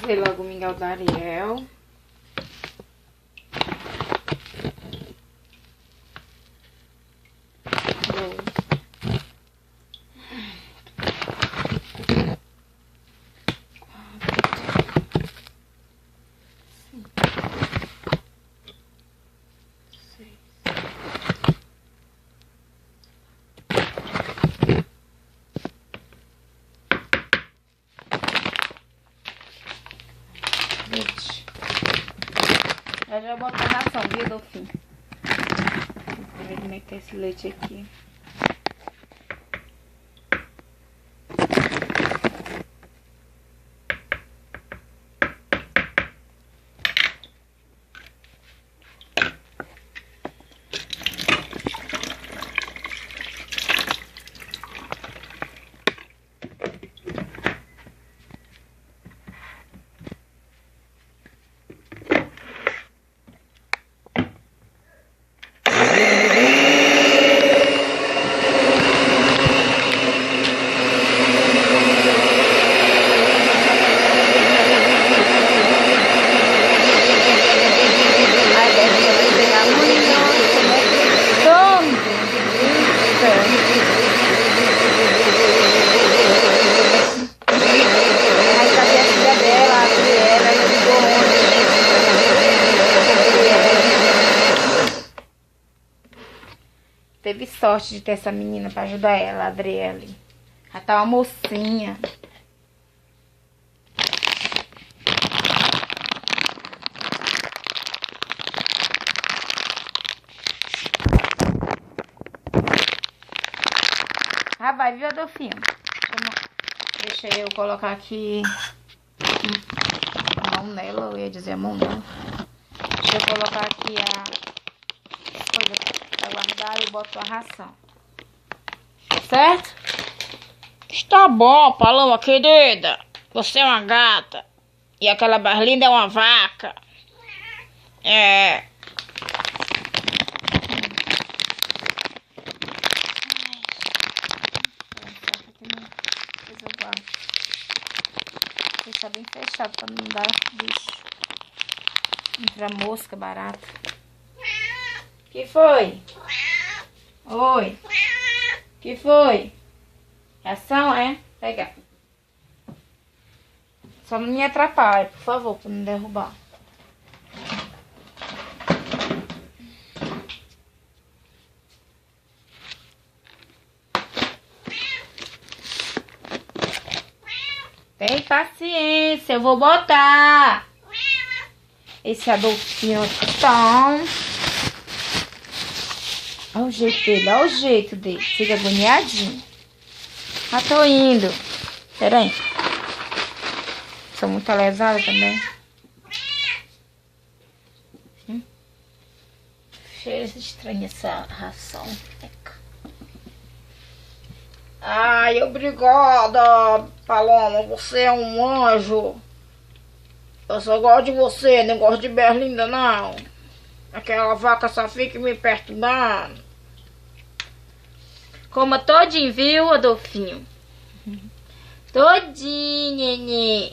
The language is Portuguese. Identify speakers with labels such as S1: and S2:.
S1: Ver logo o mingau da Ariel. Eu já boto a ração, viu, Dolfinho? Vou ver como é que tá esse leite aqui. Teve sorte de ter essa menina pra ajudar ela, a Adriele. Ela tá uma mocinha. Ah, vai, viu, Adolfinho? Deixa eu colocar aqui a mão nela, eu ia dizer a mão não. Deixa eu colocar aqui as coisas pra guardar e boto a ração. Certo?
S2: Está bom, Paloma querida. Você é uma gata. E aquela Berlinda é uma vaca. É.
S1: Deixar bem fechado pra não dar bicho. Entra mosca barata. Que foi? Oi. Que foi? Reação, é? Pega. Só não me atrapalhe, por favor, pra não derrubar. Tem paciência, eu vou botar. Esse Adolfinho aqui tá. Olha o jeito dele, olha o jeito dele. Fica agoniadinho. Ah, tô indo. Pera aí. Sou muito lesada também. Cheiro estranho essa ração.
S2: Ai, obrigada, Paloma. Você é um anjo. Eu só gosto de você, não gosto de Berlinda, não. Aquela vaca só fica me perturbando.
S1: Coma todinho, viu, Adolfinho? Todinho, nenê.